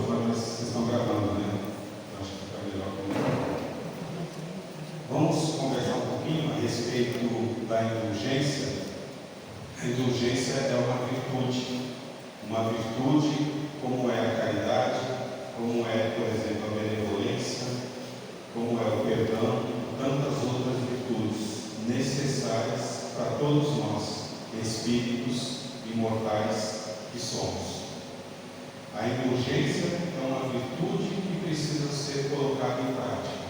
microfone, mas vocês estão gravando, né? Acho que fica melhor comigo. Vamos conversar um pouquinho a respeito da indulgência. A indulgência é uma virtude como é a caridade, como é, por exemplo, a benevolência, como é o perdão, tantas outras virtudes necessárias para todos nós, espíritos imortais que somos. A indulgência é uma virtude que precisa ser colocada em prática.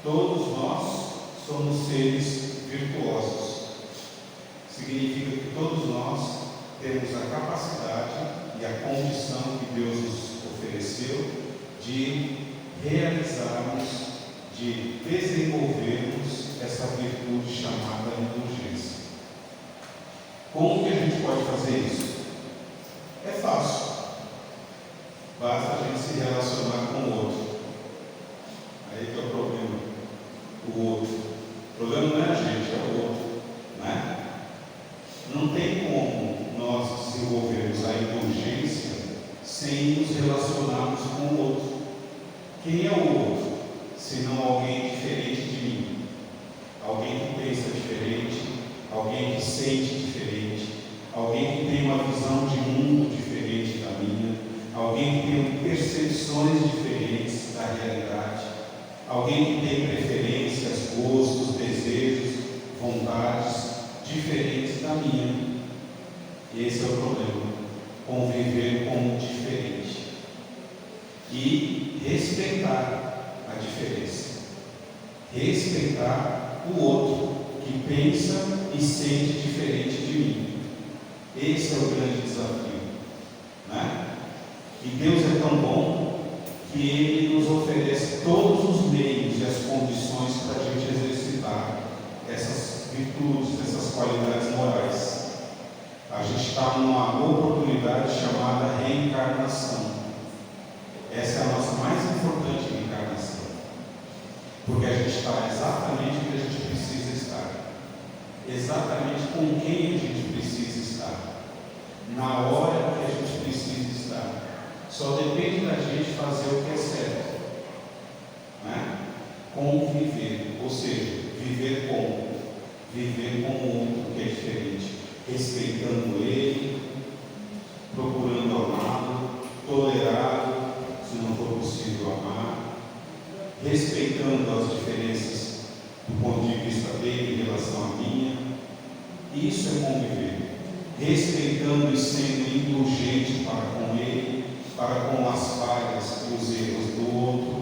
Todos nós somos seres virtuosos. Significa que todos nós temos a capacidade e a condição que Deus nos ofereceu de realizarmos, de desenvolvermos essa virtude chamada indulgência. Como que a gente pode fazer isso? É fácil. Basta a gente se relacionar com o outro. Aí que é o problema. O outro. O problema não é a gente, é o outro. Né? Não tem como nós desenvolvermos a indulgência sem nos relacionarmos com o outro. Quem é o outro? Senão alguém diferente de mim. Alguém que pensa diferente, alguém que sente diferente, alguém que tem uma visão de mundo diferente da minha, alguém que tem percepções diferentes da realidade, alguém que tem preferências, gostos, desejos, vontades diferentes da minha. Esse é o problema, conviver com o diferente e respeitar a diferença, respeitar o outro que pensa e sente diferente de mim. Esse é o grande desafio, né? E Deus é tão bom que Ele nos oferece todos os meios e as condições para a gente exercitar essas virtudes, essas qualidades morais. A gente está numa oportunidade chamada reencarnação. Essa é a nossa mais importante reencarnação, porque a gente está exatamente onde a gente precisa estar, exatamente com quem a gente precisa estar, na hora que a gente precisa estar. Só depende da gente fazer o que é certo, né? Conviver, ou seja, viver com o outro que é diferente, respeitando ele, procurando amá-lo, tolerá-lo, se não for possível amar, respeitando as diferenças do ponto de vista dele em relação à minha. Isso é conviver, respeitando e sendo indulgente para com ele, para com as falhas e os erros do outro,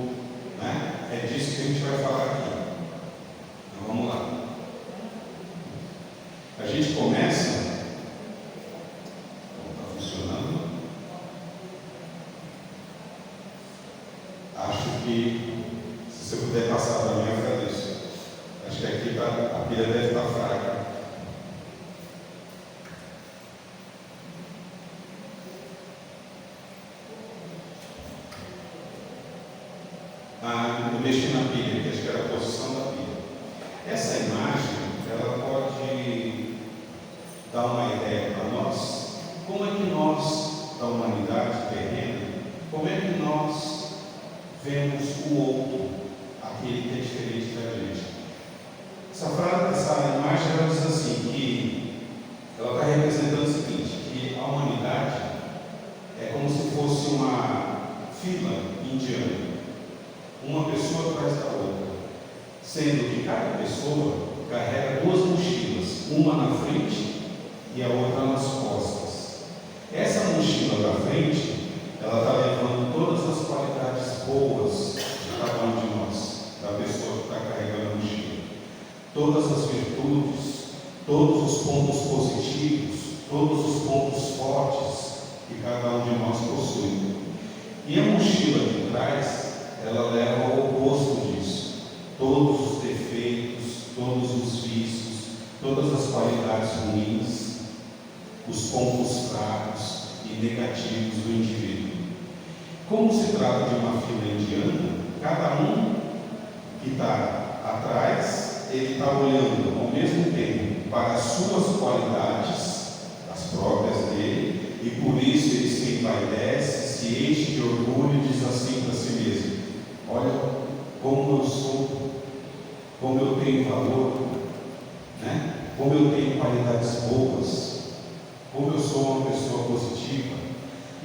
né? É disso que a gente vai falar aqui. Então vamos lá. A gente começa. Está funcionando? Acho que, se você puder passar para mim, eu agradeço. Acho que aqui a pilha deve estar fraca. Eu mexi na pilha, que acho que era a posição da pilha. Essa imagem, ela pode dar uma ideia para nós, como é que nós, da humanidade terrena, como é que nós vemos o outro, aquele que é diferente da gente. Essa imagem, ela diz assim, que ela está representando o seguinte, que a humanidade é como se fosse uma fila indiana, uma pessoa atrás da outra, sendo que cada pessoa carrega duas mochilas, uma na frente e a outra nas costas. Essa mochila da frente, ela está levando todas as qualidades boas de cada um de nós, da pessoa que está carregando a mochila, todas as virtudes, todos os pontos positivos, todos os pontos fortes que cada um de nós possui. E a mochila de trás, ela leva ao oposto disso, todos os defeitos, todos os vícios, todas as qualidades ruins, os pontos fracos e negativos do indivíduo. Como se trata de uma fila indiana, cada um que está atrás, ele está olhando ao mesmo tempo para as suas qualidades, as próprias dele, e por isso ele se envaidece, se enche de orgulho, de tenho valor, né? Como eu tenho qualidades boas, como eu sou uma pessoa positiva.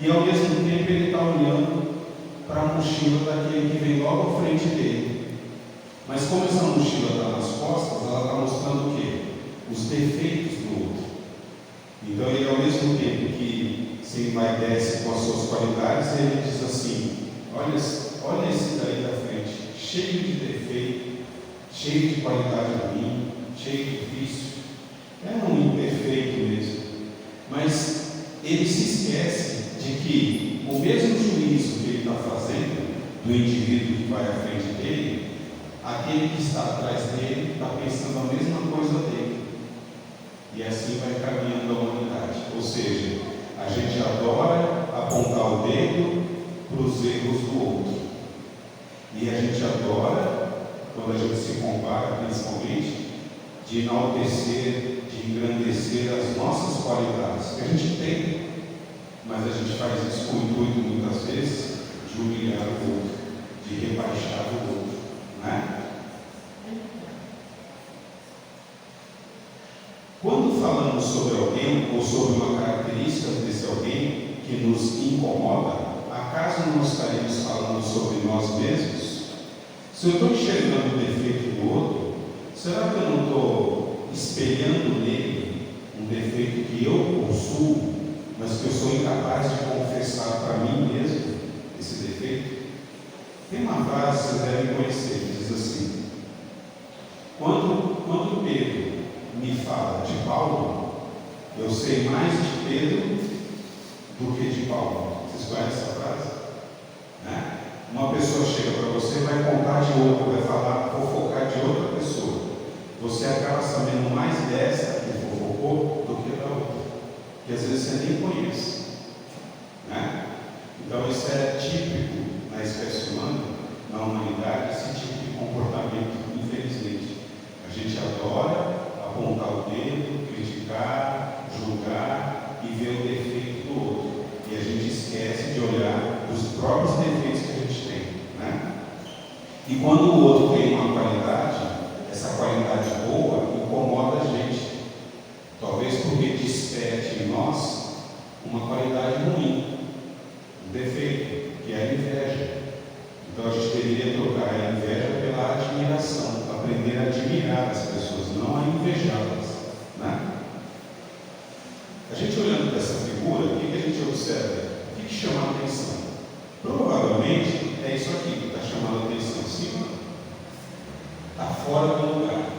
E ao mesmo tempo ele está olhando para a mochila daquele que vem logo à frente dele. Mas como essa mochila está nas costas, ela está mostrando o quê? Os defeitos do outro. Então ele, ao mesmo tempo que se envaidece com as suas qualidades, ele diz assim: olha esse daí da frente, cheio de defeito, cheio de qualidade ruim, cheio de vício. É um imperfeito mesmo. Mas ele se esquece de que o mesmo juízo que ele está fazendo do indivíduo que vai à frente dele, aquele que está atrás dele está pensando a mesma coisa dele. E assim vai caminhando a humanidade. Ou seja, a gente adora apontar o dedo para os erros do outro. E a gente adora, quando a gente se compara, principalmente, de enaltecer, de engrandecer as nossas qualidades que a gente tem. Mas a gente faz isso com o intuito, muitas vezes, de humilhar o outro, de rebaixar o outro, né? Quando falamos sobre alguém ou sobre uma característica desse alguém que nos incomoda, acaso não estaremos falando sobre nós mesmos? Se eu estou enxergando o defeito do outro, será que eu não estou espelhando nele um defeito que eu possuo, mas que eu sou incapaz de confessar para mim mesmo esse defeito? Tem uma frase que vocês devem conhecer, que diz assim: quando Pedro me fala de Paulo, eu sei mais de Pedro do que de Paulo. Vocês conhecem essa frase? Né? Uma pessoa chega para você e vai contar de outra, vai falar, fofocar de outra pessoa. Você acaba sabendo mais dessa que fofocou do que da outra, que às vezes você nem conhece, né? Então isso é típico na espécie humana, na humanidade, esse tipo de comportamento, infelizmente. A gente adora apontar o dedo, criticar, julgar e ver o defeito do outro. E a gente esquece de olhar os próprios defeitos que a gente tem, né? E quando o outro tem uma qualidade, essa qualidade boa incomoda a gente. Talvez porque desperte em nós uma qualidade ruim, um defeito, que é a inveja. Então a gente deveria trocar a inveja pela admiração, aprender a admirar as pessoas, não a invejá-las, né? A gente olhando para essa figura, o que a gente observa? O que chama a atenção? Provavelmente é isso aqui que está chamando a atenção, sim? Está fora do lugar.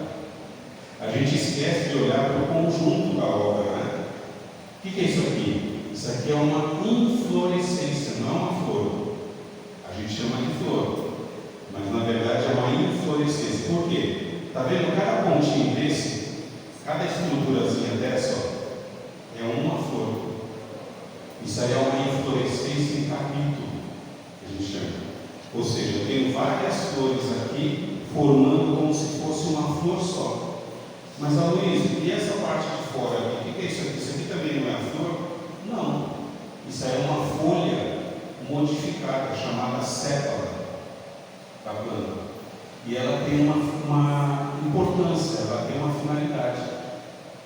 A gente esquece de olhar para o conjunto da obra, né? O que é isso aqui? Isso aqui é uma inflorescência, não é uma flor. A gente chama de flor, mas na verdade é uma inflorescência. Por quê? Está vendo cada pontinho desse, cada estruturazinha dessa, ó, é uma flor. Isso aí é uma inflorescência em capítulo, que a gente chama. Ou seja, eu tenho várias flores aqui, formando como se fosse uma flor só. Mas, Aloysio, e essa parte de fora aqui? O que é isso aqui? Isso aqui também não é a flor? Não. Isso aí é uma folha modificada, chamada sépala da planta. E ela tem uma importância, ela tem uma finalidade: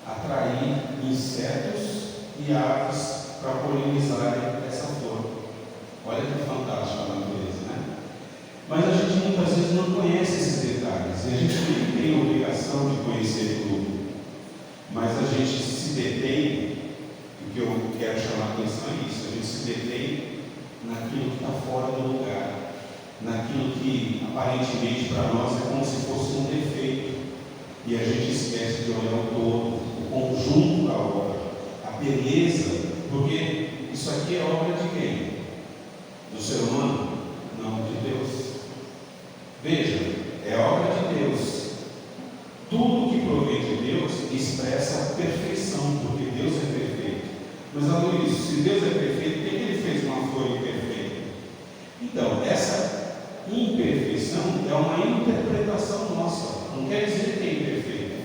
atrair insetos e aves para polinizarem essa flor. Olha que fantástico a natureza, né? Mas a gente muitas vezes não conhece esses detalhes, e a gente nem tem a obrigação de conhecer tudo. Mas a gente se detém, e o que eu quero chamar a atenção é isso: a gente se detém naquilo que está fora do lugar, naquilo que aparentemente para nós é como se fosse um defeito, e a gente esquece de olhar o todo, o conjunto da obra, a beleza, porque isso aqui é obra de quem? Do ser humano? Não, de Deus. Veja, é obra de Deus. Tudo que provém de Deus expressa a perfeição, porque Deus é perfeito. Mas, Aloysio, se Deus é perfeito, por que ele fez uma flor imperfeita? Então, essa imperfeição é uma interpretação nossa, não quer dizer que é imperfeito.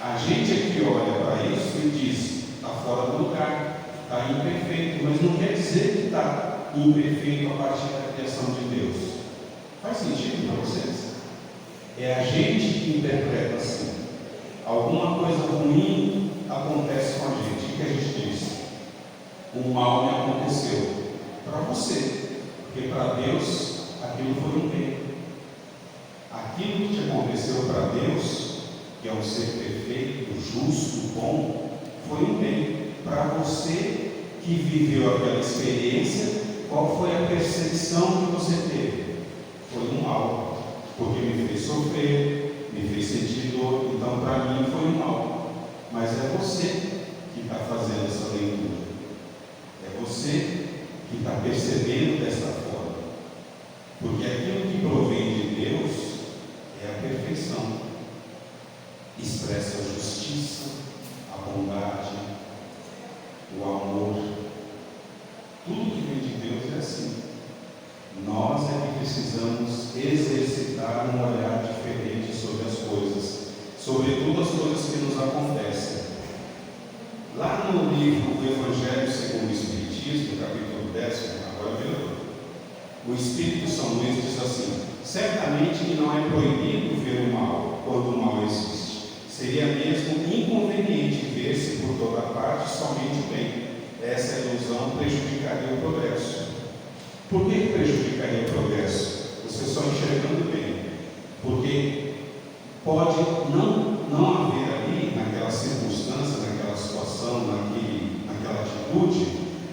A gente é que olha para isso e diz: está fora do lugar, está imperfeito, mas não quer dizer que está imperfeito a partir da criação de Deus. Faz sentido para vocês? É a gente que interpreta assim. Alguma coisa ruim acontece com a gente. O que a gente diz? O mal me aconteceu. Para você. Porque para Deus, aquilo foi um bem. Aquilo que te aconteceu para Deus, que é um ser perfeito, justo, bom, foi um bem. Para você que viveu aquela experiência, qual foi a percepção que você teve? Foi um mal, porque me fez sofrer, me fez sentir dor, então para mim foi um mal. Mas é você que está fazendo essa leitura, é você que está percebendo dessa forma, porque aquilo que provém de Deus é a perfeição, expressa a justiça, a bondade, o amor. Tudo que vem de Deus é assim. Nós é que precisamos exercitar um olhar diferente sobre as coisas, sobretudo as coisas que nos acontecem. Lá no livro do Evangelho segundo o Espiritismo, capítulo 10, agora virou, o Espírito São Luís diz assim: certamente que não é proibido ver o mal quando o mal existe. Seria mesmo inconveniente ver-se por toda parte somente o bem. Essa ilusão prejudicaria o progresso. Por que prejudicaria o progresso? Você só enxergando bem. Porque pode não haver ali, naquela circunstância, naquela situação, naquela atitude,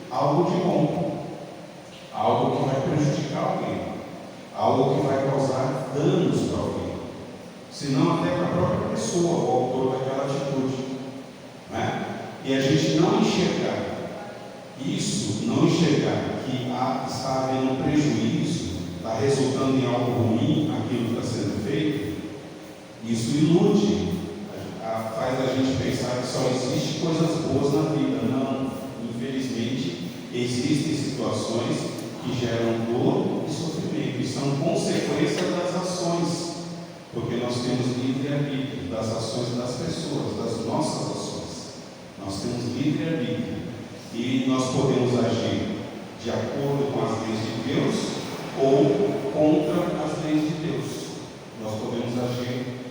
algo de bom, algo que vai prejudicar alguém, algo que vai causar danos para alguém, senão até para a própria pessoa, o autor daquela atitude, né? E a gente não enxergar isso, não enxergar que está havendo um prejuízo, está resultando em algo ruim aquilo que está sendo feito, isso ilude, faz a gente pensar que só existe coisas boas na vida. Não, infelizmente existem situações que geram dor e sofrimento, e são consequências das ações, porque nós temos livre-arbítrio das ações das pessoas, das nossas ações. Nós temos livre-arbítrio e nós podemos agir de acordo com as leis de Deus ou contra as leis de Deus. Nós podemos agir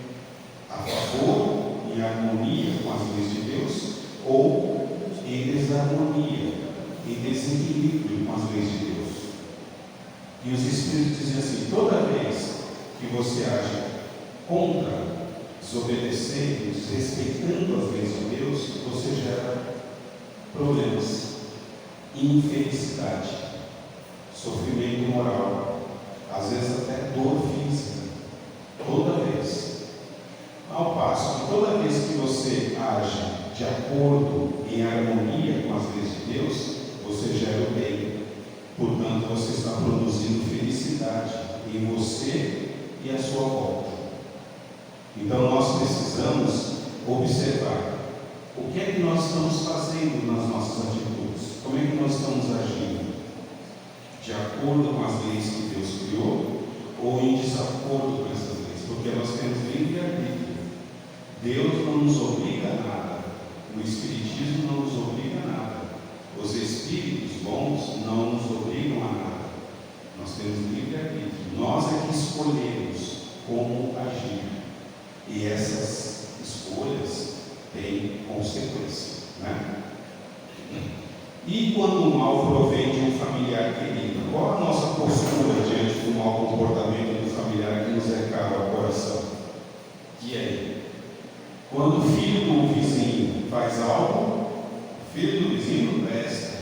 a favor, em harmonia com as leis de Deus, ou em desarmonia, em desequilíbrio com as leis de Deus. E os Espíritos dizem assim: toda vez que você age contra, desobedecendo, desrespeitando as leis de Deus, você gera problemas, infelicidade, sofrimento moral, às vezes até dor física, toda vez. Ao passo que toda vez que você age de acordo, em harmonia com as leis de Deus, você gera o bem. Portanto, você está produzindo felicidade em você e à sua volta. Então, nós precisamos observar o que é que nós estamos fazendo nas nossas atitudes, como é que nós estamos agindo, de acordo com as leis que Deus criou ou em desacordo com essas leis, porque nós temos livre-arbítrio. Deus não nos obriga a nada, o Espiritismo não nos obriga a nada, os Espíritos bons não nos obrigam a nada. Nós temos livre-arbítrio, nós é que escolhemos como agir, e essas escolhas têm consequências, né? E quando o mal provém de um familiar querido, qual a nossa postura diante do mau comportamento do familiar que nos é caro ao coração? E aí? Quando o filho do vizinho faz algo, o filho do vizinho não presta,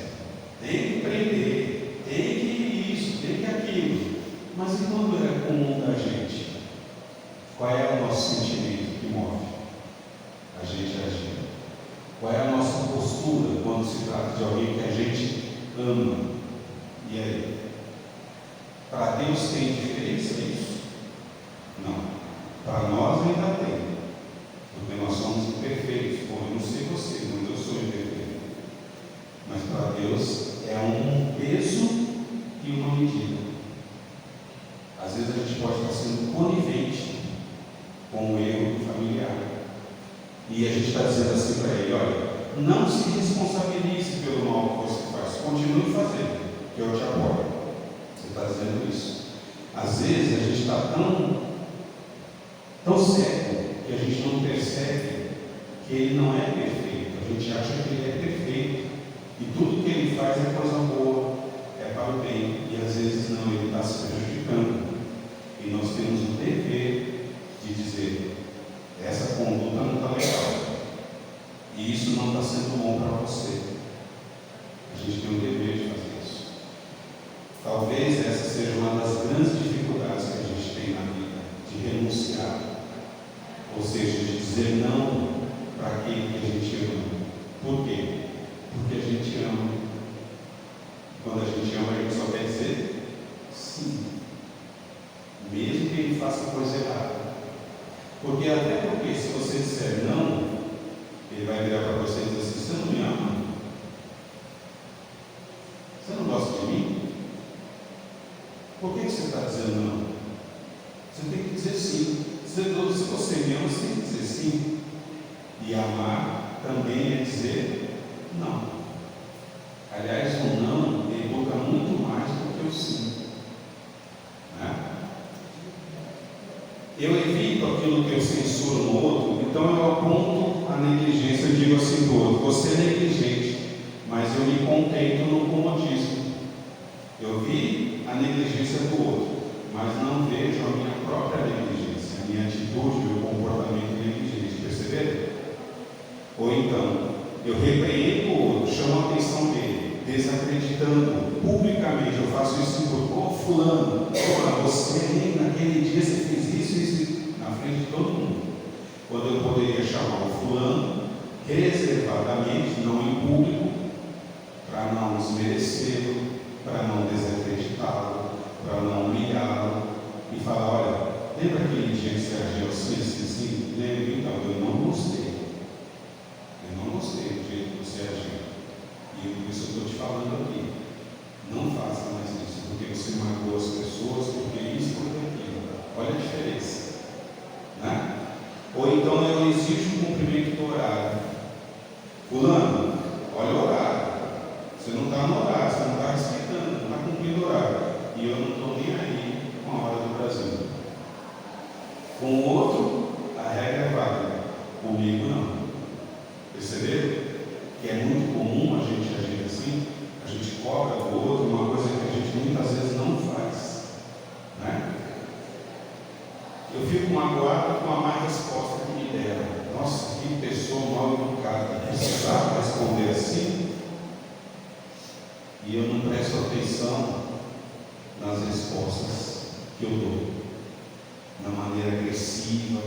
tem que prender, tem que isso, tem que aquilo. Mas e quando é comum da gente? Qual é o nosso sentimento que move a gente agir? Qual é a nossa postura quando se trata de alguém que a gente ama? E aí? Para Deus tem diferença isso? Não. Para nós ainda tem. Porque nós somos imperfeitos. Bom, eu não sei você, mas eu sou imperfeito. Mas para Deus é um peso e uma medida. Às vezes a gente pode estar sendo conivente com o erro do familiar. E a gente está dizendo assim para ele: olha, não se responsabilize pelo mal que você faz, continue fazendo, que eu te apoio. Você está dizendo isso. Às vezes a gente está tão tão cego que a gente não percebe que ele não é perfeito. A gente acha que ele é perfeito. E tudo que ele faz é coisa boa, é para o bem. E às vezes não, ele está se prejudicando. E nós temos o dever de dizer: essa conduta não está legal. E isso não está sendo bom para você. A gente tem o dever de fazer isso. Talvez essa seja uma das grandes dificuldades que a gente tem na vida, de renunciar. Ou seja, de dizer não para aquele que a gente ama. Por quê? Porque a gente ama. Quando a gente ama, a gente só quer dizer sim. Mesmo que ele faça coisa errada. Porque até porque se você disser não, ele vai virar para você e dizer assim: você não me ama? Você não gosta de mim? Por que você está dizendo não? Você tem que dizer sim. Se você me ama, você tem que dizer sim. E amar também é dizer não. Aliás, o não evoca muito mais do que o sim. Né? Eu evito aquilo que eu censuro no outro, então eu aponto a negligência. Eu digo assim do outro: você é negligente, mas eu me contento no comodismo. Eu vi a negligência do outro, mas não vejo a minha própria negligência, a minha atitude, o comportamento negligente. Perceberam? Ou então, eu repreendo o outro, chamo a atenção dele, desacreditando publicamente. Eu faço isso por fulano: você naquele dia você fez isso, na frente de todo mundo. Quando eu poderia chamar o fulano reservadamente, não em público, para não desmerecê-lo, para não desacreditá-lo, para não humilhá-lo, e falar: olha, lembra aquele dia que você agiu assim? Lembra? Então, eu não gostei. Eu não gostei do jeito que você agiu. E por isso eu estou te falando aqui: não faça mais isso, porque você magoou as pessoas, porque isso, porque aquilo. Olha a diferença. Né? Ou então eu exijo o cumprimento do horário. Fulano, olha o horário. Você não está no horário, você não está respeitando, não está cumprindo o horário. E eu não estou nem aí com a hora do Brasil. Com o outro, a regra é válida. Comigo não. Perceberam? Que é muito comum a gente agir assim. A gente cobra do outro uma coisa que a gente muitas vezes não faz. Né? Eu fico magoado com a má resposta que me deram. Nossa, que pessoa mal educada. Precisava responder assim? E eu não presto atenção nas respostas que eu dou, na maneira agressiva,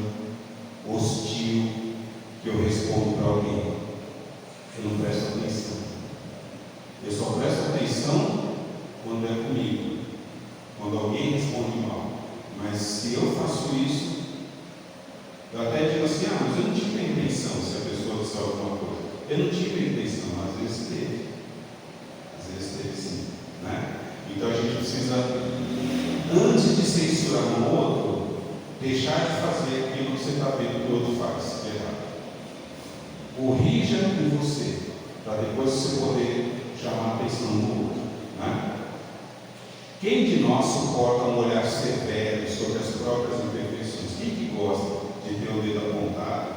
hostil, que eu respondo para alguém. Eu não presto atenção. Eu só presto atenção quando é comigo, quando alguém responde mal. Mas se eu faço isso, eu até digo assim: mas eu não tive a intenção. Se a pessoa disser alguma coisa, eu não tive a intenção. Às vezes teve. Às vezes teve sim. Né? Então a gente precisa, antes de censurar um outro, deixar de fazer aquilo que você está vendo que o outro faz de errado. Corrija em você, para depois você poder chamar a atenção do outro. Né? Quem de nós suporta um olhar severo sobre as próprias imperfeições? Quem que gosta de ter o dedo apontado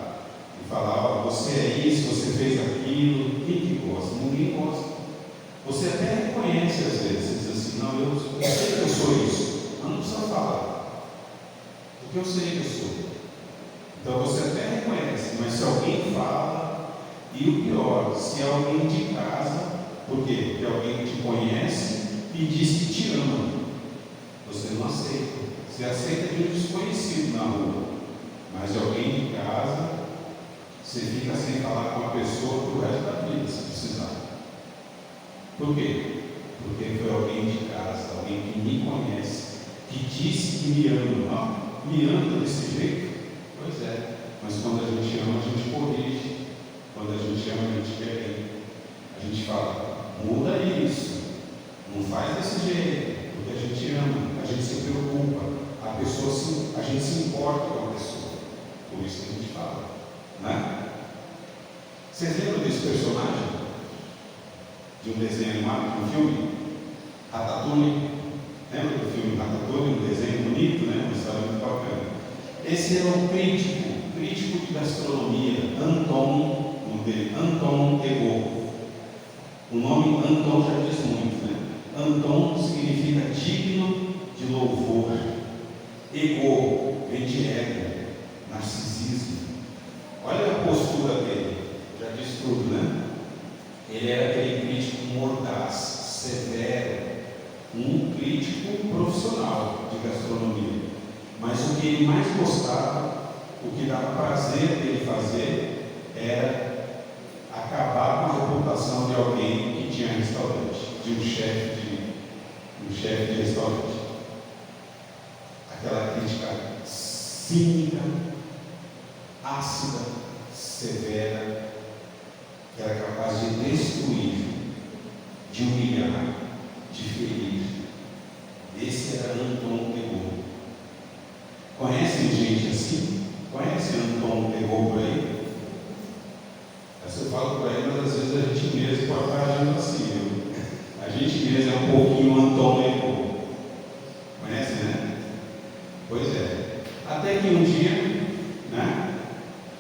e falar: você é isso, você fez aquilo? Quem que gosta? Ninguém gosta. Você até reconhece às vezes, diz assim: não, eu sei que eu sou isso, mas não precisa falar, porque eu sei que eu sou. Então você até reconhece, mas se alguém fala, e o pior, se é alguém de casa, por quê? Porque alguém te conhece e diz que te ama, você não aceita. Você aceita de um desconhecido na rua, mas de alguém de casa, você fica sem falar com a pessoa pro resto da vida, se precisar. Por quê? Porque foi alguém de casa, alguém que me conhece, que disse que me ama. Me ama desse jeito? Pois é, mas quando a gente ama, a gente corrige. Quando a gente ama, a gente quer bem. A gente fala: muda isso, não faz desse jeito, porque a gente ama, a gente se preocupa, a gente se importa com a pessoa. Por isso que a gente fala. Né? Vocês lembram desse personagem? De um desenho animado, de um filme? Ratatouille. Lembra do filme Ratatouille? Um desenho bonito, né? Uma história muito bacana. Esse era o crítico de gastronomia, Anton, o nome dele, Anton Ego. O nome Anton já diz muito, né? Anton significa digno de louvor. Ego vem de ego, narcisismo. Olha a postura dele, já diz tudo, né? Ele era aquele crítico mordaz, severo, um crítico profissional de gastronomia. Mas o que ele mais gostava, o que dava prazer dele fazer, era acabar com a reputação de alguém que tinha restaurante, de um chefe de restaurante. Aquela crítica cínica, ácida, severa, que era capaz de destruir, de humilhar, de ferir. Esse era Anton Ego. Conhecem gente assim? Conhecem Anton Ego por aí? Eu falo por aí, mas às vezes a gente mesmo pode estar agindo assim, viu? A gente mesmo é um pouquinho Anton Ego. Conhecem, né? Pois é. Até que um dia, né,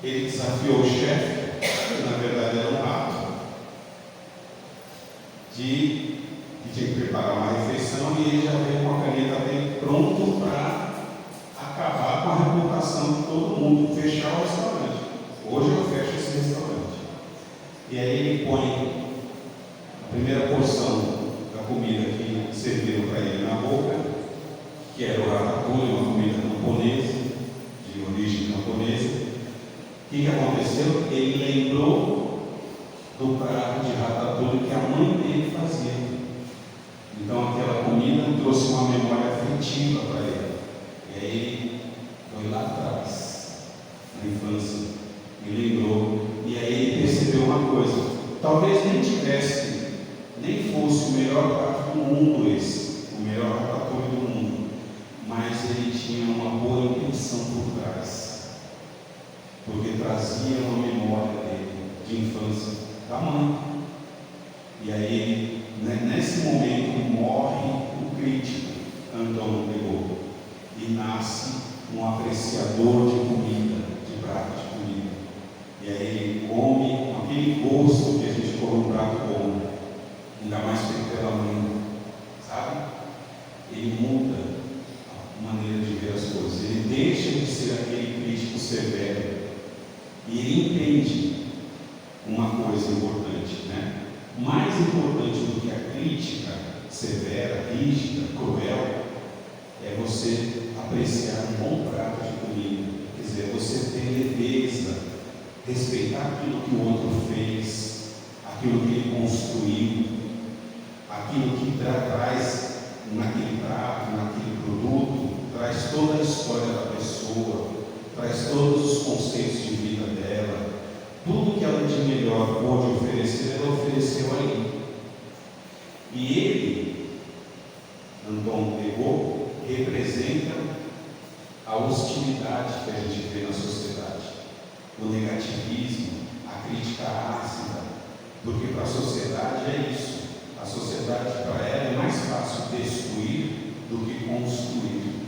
ele desafiou o chefe, que na verdade era um rato, que tinha que preparar uma refeição, e ele já veio com a caneta dele pronto para acabar com a reputação de todo mundo, fechar o restaurante. Hoje eu fecho esse restaurante. E aí ele põe a primeira porção da comida que serviram para ele na boca, que era o ratatouille, uma comida camponesa, de origem camponesa. O que aconteceu? Ele lembrou do prato de ratatouille que a mãe dele fazia. Então aquela comida trouxe uma memória afetiva para ele. E aí ele foi lá atrás, na infância, e lembrou. E aí ele percebeu uma coisa: talvez nem fosse o melhor prato do mundo esse, o melhor ratatouille do mundo, mas ele tinha uma boa intenção por trás, porque trazia uma memória dele de infância, da mãe. E aí, nesse momento, morre o crítico Anton Ego e nasce um apreciador de comida, de prato de comida. E aí ele come com aquele gosto que a gente come um prato bom, ainda mais feito pela mãe, sabe? Ele muda a maneira de ver as coisas, ele deixa de ser aquele crítico severo e ele entende uma coisa importante, né? Mais importante do que a crítica severa, rígida, cruel, é você apreciar um bom prato de comida, quer dizer, você ter leveza, respeitar aquilo que o outro fez, aquilo que ele construiu, aquilo que traz naquele prato, naquele produto, traz toda a história da pessoa, traz todos os conceitos de vida dela, tudo que ela de melhor pôde oferecer, ela ofereceu ali. E ele, Anton Ego, representa a hostilidade que a gente vê na sociedade, o negativismo, a crítica ácida, porque para a sociedade é isso. A sociedade, para ela, é mais fácil destruir do que construir.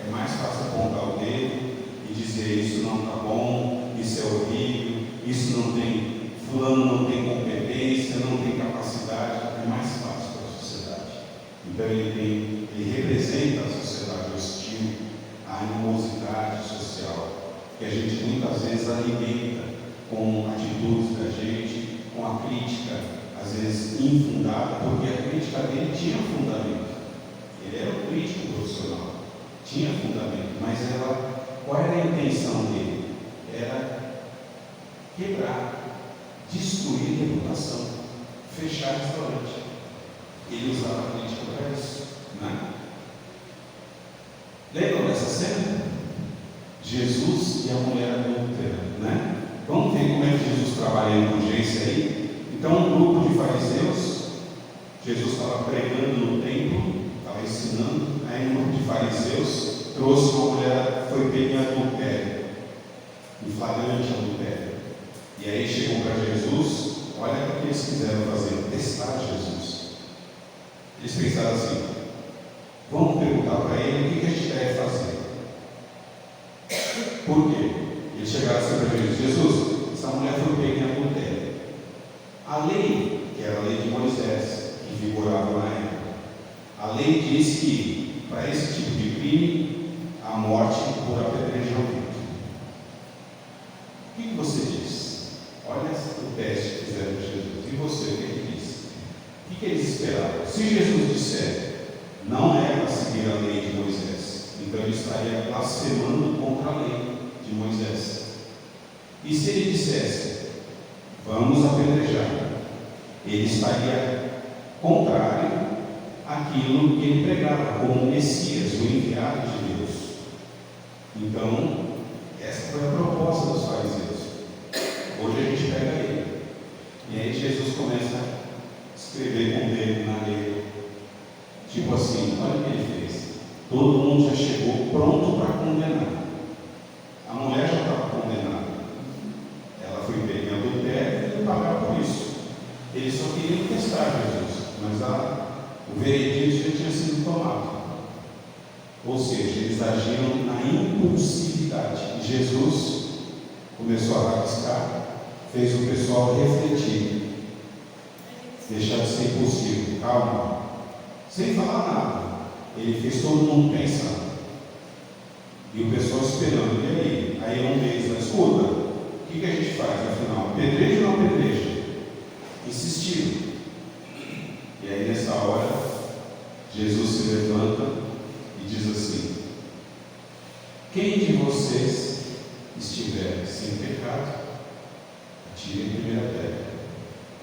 É mais fácil apontar o dedo e dizer: isso não está bom, isso é horrível, isso não tem, fulano não tem competência, não tem capacidade. É mais fácil para a sociedade. Então ele representa a sociedade hostil, a animosidade social, que a gente muitas vezes alimenta com atitudes da gente, com a crítica, às vezes infundada, porque a crítica dele tinha fundamento. Ele era um crítico profissional, tinha fundamento, mas qual era a intenção dele? Era quebrar, destruir a reputação, fechar o restaurante. Ele usava a crítica para isso, né? Lembram dessa cena? Jesus e a mulher adúltera, né? Vamos ver como é que Jesus trabalha a indulgência aí? Então, um grupo de fariseus, Jesus estava pregando no templo, estava ensinando, aí um grupo de fariseus trouxe uma mulher, foi pega em adultério, em flagrante adultério. E aí chegou para Jesus, olha o que eles quiseram fazer, testar Jesus. Eles pensaram assim: vamos perguntar para ele o que a gente deve fazer. Por quê? Eles chegaram assim para Jesus: Jesus, essa mulher foi pega em adultério. A lei, que era a lei de Moisés, que vigorava na época, a lei diz que, para esse tipo de crime, a morte por apedrejamento. O que você diz? Olha o teste que fizeram para Jesus. E você, o que ele disse? O que eles esperavam? Se Jesus disser, não é para seguir a lei de Moisés, então ele estaria blasfemando contra a lei de Moisés. E se ele dissesse, vamos apedrejar, ele estaria contrário àquilo que ele pregava como Messias, o enviado de Deus. Então, essa foi a proposta dos fariseus. Hoje a gente pega ele. E aí Jesus começa a escrever com o dedo na lei. Tipo assim, olha o que ele fez. Todo mundo já chegou pronto para condenar. A mulher já estava condenada. Ela foi pega em adultério e ia pagar por isso. Eles só queriam testar Jesus, mas o veredito já tinha sido tomado. Ou seja, eles agiram na impulsividade. Jesus começou a rabiscar, fez o pessoal refletir, deixar de ser impulsivo, calma, sem falar nada. Ele fez todo mundo pensar. E o pessoal esperando. E aí? Aí um deles, mas escuta, o que a gente faz afinal? Apedreja ou não apedreja? Insistiram. E aí nessa hora, Jesus se levanta e diz assim: quem de vocês estiver sem pecado, atire a primeira pedra.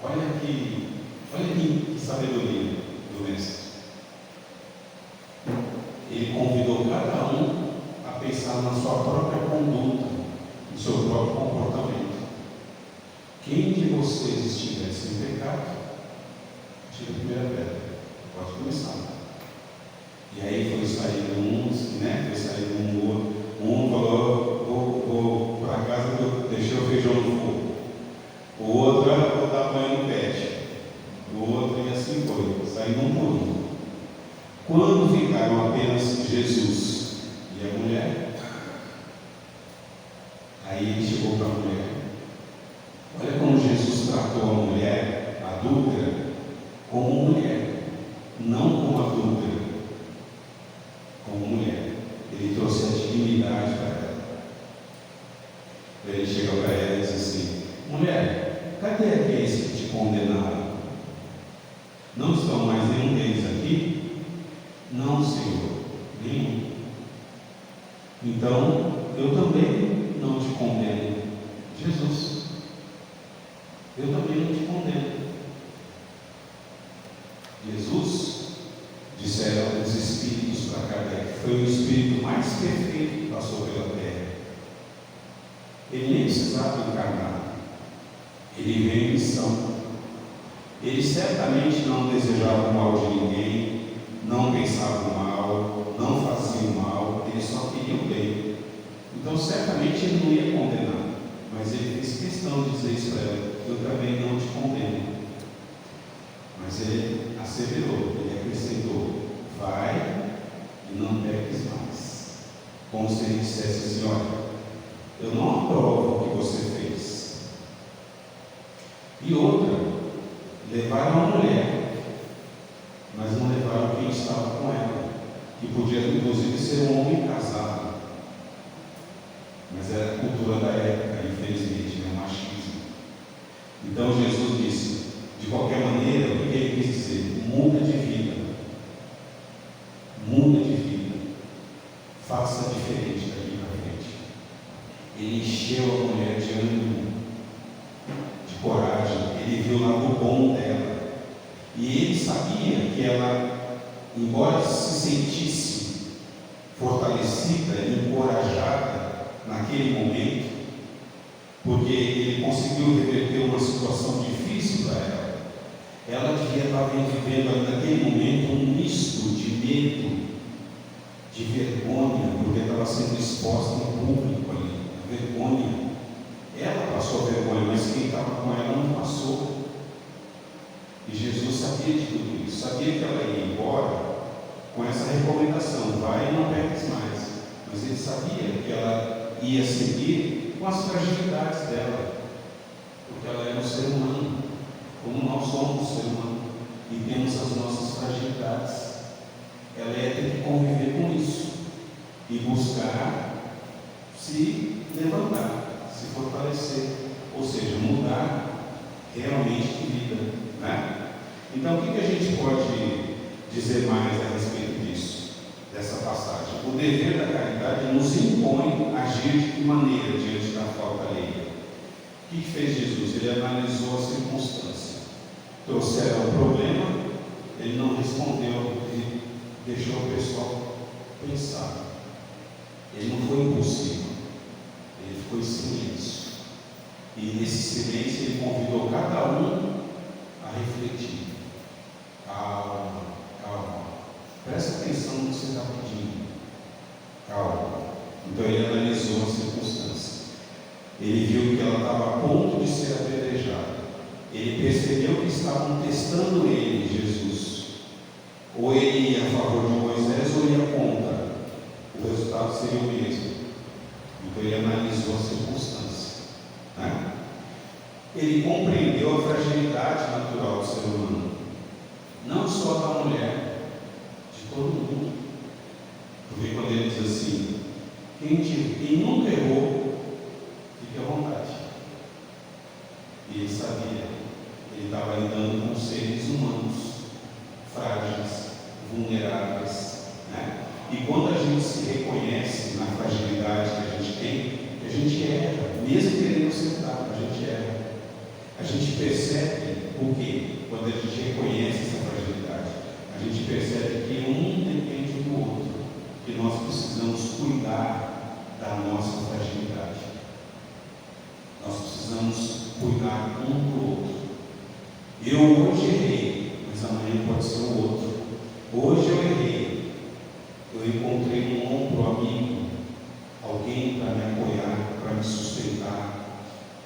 Olha que sabedoria do mestre. Ele convidou cada um a pensar na sua própria conduta, no seu próprio comportamento. Quem de vocês estiver sem pecado, atire a primeira pedra. Pode começar. E aí foi saindo uns, né? Foi saindo um outro. Um falou, vou para casa que eu deixei o feijão no fogo. O outro, vou dar banho no pet. O outro, e assim foi, saindo um por um. Quando ficaram apenas Jesus e a mulher, aí ele chegou para a mulher. Olha como Jesus tratou a mulher adúltera como mulher, não como adúltera, como mulher. Ele trouxe a dignidade para ela. Ele chega para ela e diz assim: mulher, cadê aqueles que te condenaram? Não estão mais nenhum deles aqui? Não, Senhor, nenhum. Então, eu também não te condeno. Jesus, eu também não te condeno. Jesus, disseram os espíritos para Kardec, foi o espírito mais perfeito que passou pela terra. Ele nem precisava encarnar. Ele veio em missão. Ele certamente não desejava o mal de ninguém, não pensava o mal, não fazia o mal, ele só queria o bem. Então certamente ele não ia condenar, mas ele fez questão de dizer isso para ela: eu também não te condeno. Mas ele asseverou, ele acrescentou: vai e não peques mais. Como se ele dissesse assim: olha, eu não aprovo o que você fez. E outra, levaram a mulher, mas não levaram quem estava com ela, que podia inclusive ser um homem casado. Mas era a cultura da época, infelizmente, o machismo. Então Jesus disse: de qualquer maneira, o que ele quis dizer? Muda de vida. Muda de vida. Faça diferente daqui para frente. Ele encheu a mulher de ânimo, de coragem. Ele viu o lado bom dela. E ele sabia que ela, embora se sentisse fortalecida e encorajada naquele momento, porque ele conseguiu reverter uma situação difícil para ela devia estar vivendo ali naquele momento um misto de medo, de vergonha, porque estava sendo exposta em público ali, vergonha. Ela passou vergonha, mas quem estava com ela não passou. E Jesus sabia de tudo isso, sabia que ela ia embora com essa recomendação: vai e não peques mais. Mas ele sabia que ela ia seguir com as fragilidades dela, porque ela era um ser humano, como nós somos ser humano, e temos as nossas fragilidades. Ela ia ter que conviver com isso e buscar se levantar, se fortalecer, ou seja, mudar realmente de vida, né? Então, o que a gente pode dizer mais a respeito disso, dessa passagem? O dever da caridade nos impõe agir de que maneira diante da falta alheia? O que fez Jesus? Ele analisou a circunstância. Trouxeram o problema, ele não respondeu, ele deixou o pessoal pensar. Ele não foi impulsivo, ele ficou em silêncio. E nesse silêncio ele convidou cada um a refletir. Calma, calma. Presta atenção no que você está pedindo. Calma. Então ele analisou a circunstância. Ele viu que ela estava a ponto de ser apedrejada. Ele percebeu que estavam testando ele, Jesus. Ou ele ia a favor de Moisés ou ia contra. O resultado seria o mesmo. Então ele analisou a circunstância, né? Ele compreendeu a fragilidade natural do ser humano, não só da mulher, de todo mundo. Porque quando ele diz assim, quem nunca errou, fique à vontade. E ele sabia, ele estava lidando com seres humanos, frágeis, vulneráveis, né? E quando a gente se reconhece na fragilidade que a gente tem, a gente erra, mesmo querendo acertar, a gente erra. A gente percebe o quê? Quando a gente reconhece essa fragilidade, a gente percebe que um depende do outro, que nós precisamos cuidar da nossa fragilidade. Nós precisamos cuidar um do outro. Eu hoje errei, mas amanhã pode ser o outro. Hoje eu errei, eu encontrei um ombro amigo, alguém para me apoiar, para me sustentar.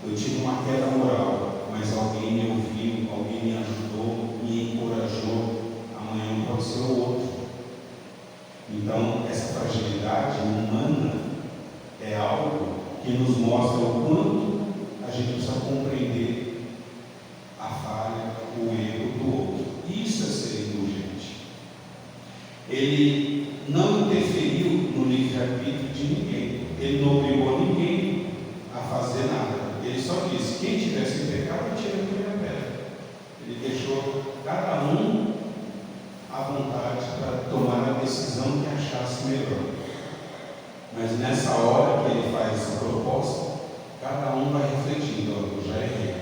Eu tive uma queda moral, mas alguém me ouviu, alguém me ajudou, me encorajou. Amanhã pode ser o outro. Então, essa fragilidade humana é algo que nos mostra o quanto a gente precisa compreender a falha, o erro do outro. Isso é ser indulgente. Ele não interferiu no livre-arbítrio de ninguém. Ele não obrigou ninguém a fazer nada. Ele só disse, quem tivesse pecado, tira a primeira pedra. Ele deixou cada um à vontade para tomar a decisão que achasse melhor. Mas nessa hora que ele faz essa proposta, cada um vai refletindo, eu já errei.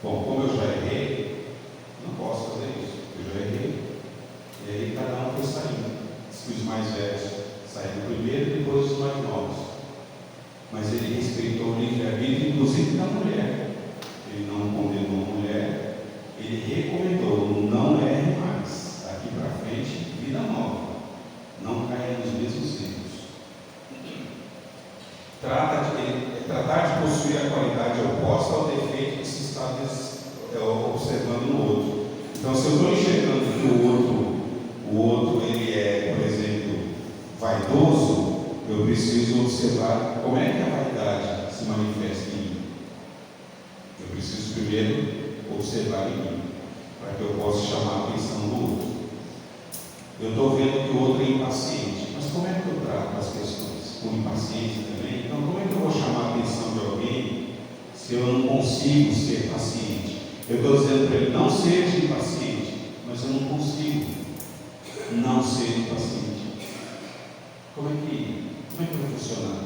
Bom, como eu já errei, não posso fazer isso, eu já errei. E aí cada um foi saindo. Os mais velhos saíram primeiro e depois os mais novos. Mas ele respeitou o livre-arbítrio, inclusive da mulher. Ele não condenou a mulher, ele recomendou, não erre mais. Daqui para frente, vida nova. Não caia nos mesmos erros. Tratar de possuir a qualidade oposta ao defeito que se está observando no outro. Então, se eu estou enxergando que o outro ele é, por exemplo, vaidoso, eu preciso observar como é que a vaidade se manifesta em mim. Eu preciso primeiro observar em mim, para que eu possa chamar a atenção do outro. Eu estou vendo que o outro é impaciente, mas como é que eu trato as questões? Com impaciente também? Então, como é que eu vou chamar a atenção de alguém se eu não consigo ser paciente? Eu estou dizendo para ele, não seja impaciente, mas eu não consigo não ser impaciente. Como é que vai funcionar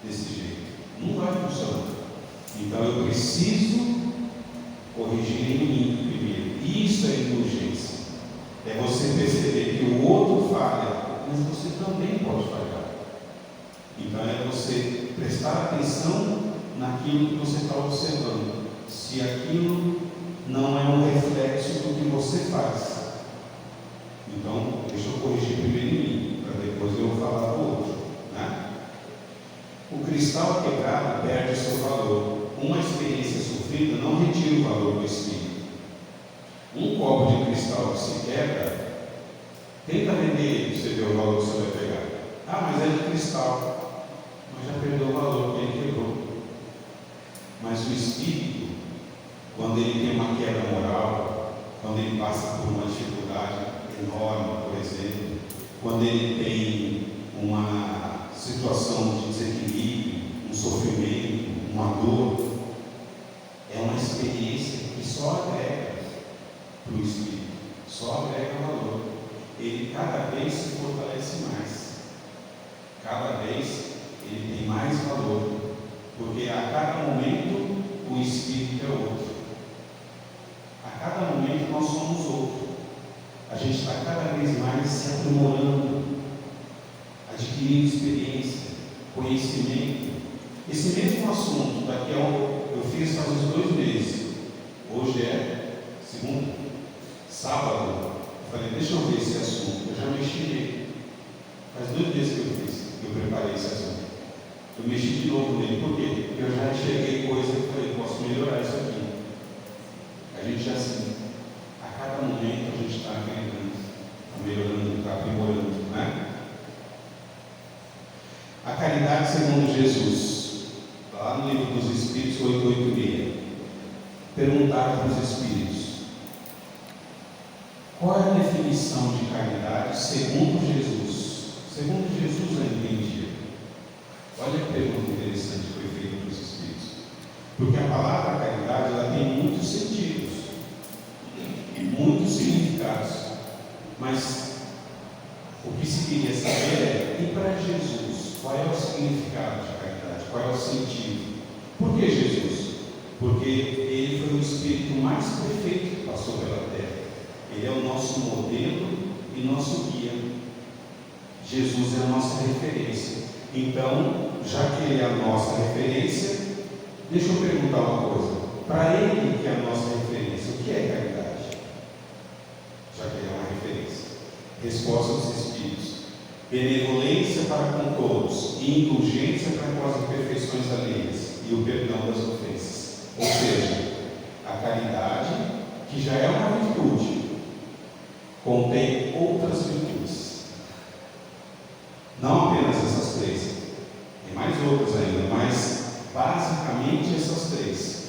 desse jeito? Não vai funcionar. Então eu preciso corrigir em mim primeiro. Isso é indulgência. É você perceber que o outro falha, mas você também pode falhar. Então é você prestar atenção naquilo que você está observando. Se aquilo não é um reflexo do que você faz. Então, deixa eu corrigir primeiro em mim, para depois eu falar do outro, né? O cristal quebrado perde o seu valor. Uma experiência sofrida não retira o valor do espírito. Um copo de cristal que se quebra, tenta vender ele para você ver o valor que você vai pegar. Ah, mas é de cristal. mas já perdeu o valor que ele quebrou. Mas o espírito, quando ele tem uma quebra moral, quando ele passa por uma dificuldade enorme, por exemplo, quando ele tem uma situação de desequilíbrio, um sofrimento, uma dor, é uma experiência que só agrega para o espírito, só agrega valor. Ele cada vez se fortalece mais, cada vez ele tem mais valor, porque a cada momento o espírito é outro, a cada momento nós somos outro. A gente está cada vez mais se aprimorando, adquirindo experiência, conhecimento. Esse mesmo assunto, daqui a eu fiz faz uns 2 meses, hoje é segunda, sábado, eu falei, deixa eu ver esse assunto, eu já mexi nele, faz 2 meses que eu fiz, que eu preparei esse assunto, eu mexi de novo nele, por quê? Porque eu já enxerguei coisa que eu falei, posso melhorar isso aqui. A gente já assim, a cada momento a gente está aprendendo, está melhorando, está aprimorando, né? A caridade segundo Jesus, lá no livro dos Espíritos 886, perguntar para os Espíritos, qual é a definição de caridade segundo Jesus? Segundo Jesus é entendido. Olha que pergunta interessante que foi feita para os Espíritos. Porque a palavra caridade ela tem muitos sentidos, muitos significados. Mas o que se queria saber é, e para Jesus, qual é o significado de caridade? Qual é o sentido? Por que Jesus? Porque ele foi o Espírito mais perfeito que passou pela Terra. Ele é o nosso modelo e nosso guia. Jesus é a nossa referência. Então, já que ele é a nossa referência, deixa eu perguntar uma coisa. Para ele que é a nossa referência, o que é caridade? Já que ele é uma referência. Resposta dos Espíritos: benevolência para com todos e indulgência para com as imperfeições alheias e o perdão das ofensas. Ou seja, a caridade, que já é uma virtude, contém outras virtudes. Não apenas essas 3, tem mais outras ainda, mas basicamente essas 3.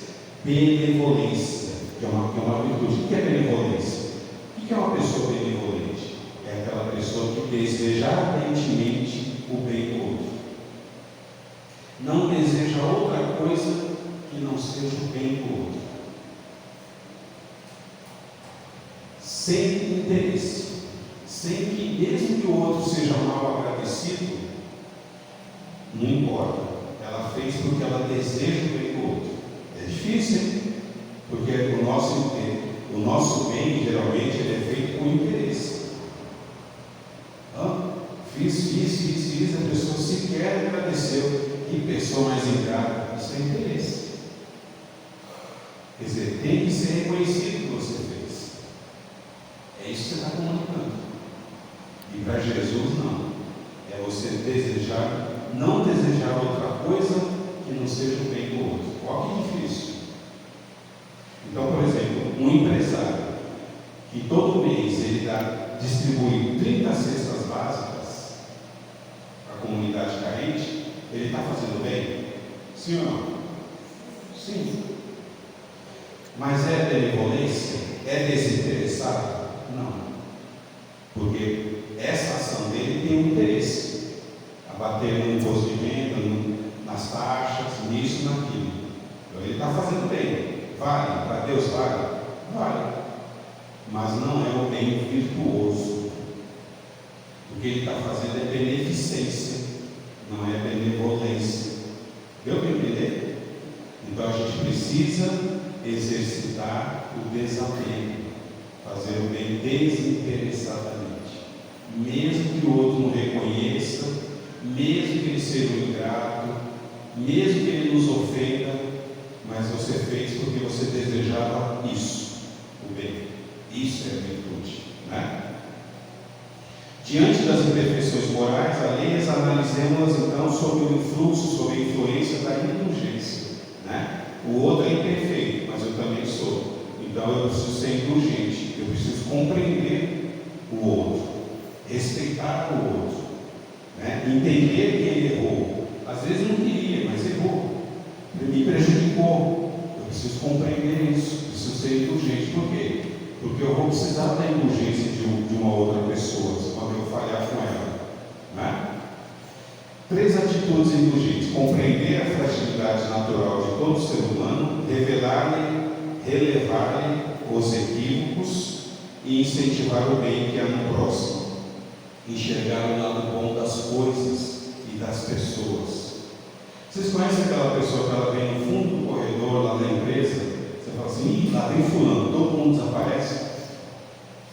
Benevolência, que é uma virtude. O que é benevolência? O que é uma pessoa benevolente? É aquela pessoa que deseja ardentemente o bem do outro. Não deseja outra coisa que não seja o bem do outro. Sem interesse. Sem que, mesmo que o outro seja mal agradecido, não importa. Ela fez porque ela deseja o bem do outro. É difícil, hein? Porque o nosso bem, geralmente, ele é feito com interesse. Fiz, a pessoa sequer agradeceu. Que pessoa mais ingrata? Isso é interesse. Quer dizer, tem que ser reconhecido o que você fez. É isso que você está comunicando. E para Jesus não. É você não desejar outra coisa que não seja o bem do outro. Olha que difícil. Então, por exemplo, um empresário que todo mês ele distribui 30 cestas básicas para a comunidade carente, ele está fazendo bem? Sim ou não? Sim. Mas é benevolência? É desinteressado? Não. Porque essa ação dele tem um interesse. Abater no imposto de renda, nas taxas, nisso, naquilo. Então ele está fazendo bem. Vale? Para Deus vale? Vale. Mas não é o bem virtuoso. O que ele está fazendo é beneficência, não é benevolência. Deu para entender? Então a gente precisa exercitar o desapego, fazer o bem desinteressadamente. Mesmo que o outro não reconheça, mesmo que ele seja um ingrato, mesmo que ele nos ofenda, mas você fez porque você desejava isso, o bem. Isso é a virtude, né? Diante das imperfeições morais alheias, analisemos-las então sob o influxo, sob a influência da indulgência, né? O outro é imperfeito, mas eu também sou. Então eu preciso ser indulgente, eu preciso compreender o outro, respeitar o outro, né? Entender que ele errou, Às vezes não queria, mas errou. Me prejudicou. Eu preciso compreender isso, preciso ser indulgente. Por quê? Porque eu vou precisar da indulgência de uma outra pessoa quando eu falhar com ela. Né? 3 atitudes indulgentes: compreender a fragilidade natural de todo ser humano, revelar-lhe, relevar-lhe os equívocos e incentivar o bem que há no próximo. Enxergar o lado bom das coisas e das pessoas. Vocês conhecem aquela pessoa que ela vem no fundo do corredor lá na empresa? Você fala assim: lá vem fulano, todo mundo desaparece.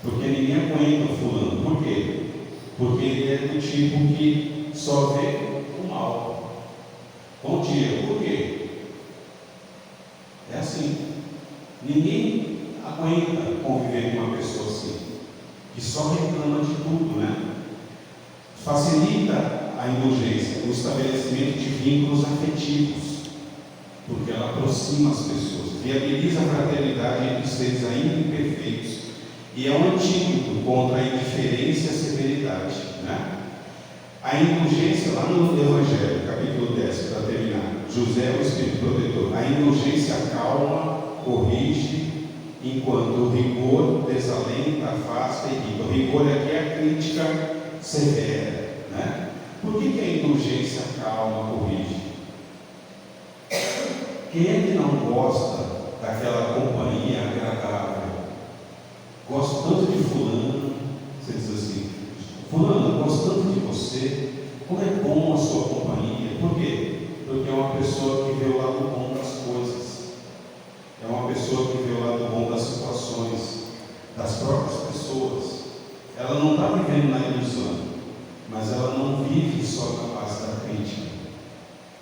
Porque ninguém aguenta o fulano. Por quê? Porque ele é do tipo que só vê o mal. Bom dia. Por quê? É assim. Ninguém aguenta conviver com uma pessoa assim, que só reclama de tudo, né? Facilita a indulgência, o estabelecimento de vínculos afetivos, porque ela aproxima as pessoas, viabiliza a fraternidade entre seres ainda imperfeitos e é um antídoto contra a indiferença e a severidade, né? A indulgência, lá no Evangelho, capítulo 10, para terminar, José é o Espírito Protetor. A indulgência acalma, corrige, enquanto o rigor desalenta, afasta e irrita. O rigor aqui é a crítica severa, né? Por que a indulgência acalma, corrige? Quem é que não gosta daquela companhia agradável? Gosto tanto de fulano. Você diz assim: fulano, eu gosto tanto de você, como é bom a sua companhia. Por quê? Porque é uma pessoa que vê o lado bom das coisas, é uma pessoa que vê o lado bom das situações, das próprias pessoas. Ela não está vivendo na ilusão, mas ela não vive só na base da crítica,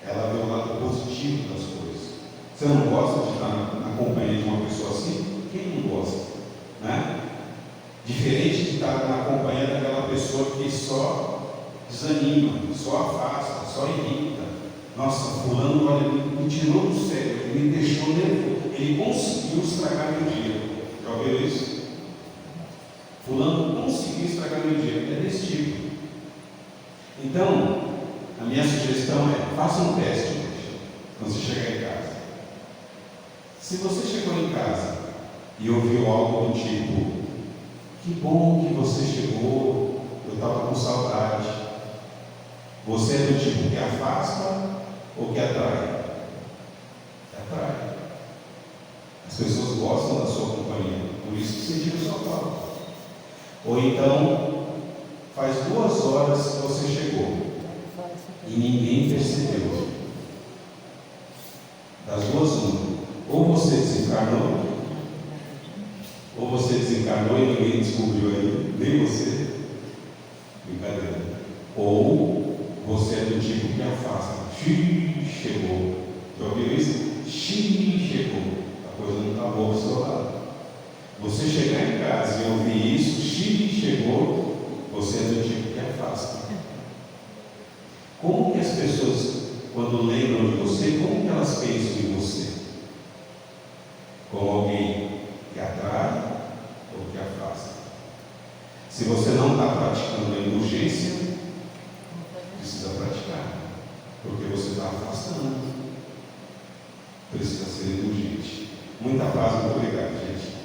ela vê o lado positivo das coisas. Você não gosta de estar na companhia de uma pessoa assim? Quem não gosta? Né? Diferente de estar na companhia daquela pessoa que só desanima, só afasta, só irrita. Nossa, fulano, olha, me tirou do sério, ele me deixou nervoso, ele conseguiu estragar meu dia. Já ouviu isso? Fulano conseguiu estragar meu dia. É desse tipo. Então, a minha sugestão é: faça um teste hoje, quando você chegar em casa. Se você chegou em casa e ouviu algo do tipo: que bom que você chegou, eu estava com saudade. Você é do tipo que afasta ou que atrai? Atrai. As pessoas gostam da sua companhia, por isso que sentiram sua falta. Ou então, faz 2 horas que você chegou e ninguém percebeu. Das 2, uma: ou você desencarnou, ou você desencarnou e ninguém descobriu ainda, nem você. Brincadeira. Ou você é do tipo que afasta. Chegou. Já ouviu isso? Chegou. A coisa não está boa do seu lado. Você chegar em casa e ouvir isso, chegou, você é do tipo que afasta. Como que as pessoas, quando lembram de você, como que elas pensam em você? Como alguém que atrai ou que afasta? Se você não está praticando a indulgência, precisa praticar, porque você está afastando. Precisa ser indulgente. Muita paz, muito obrigado, gente.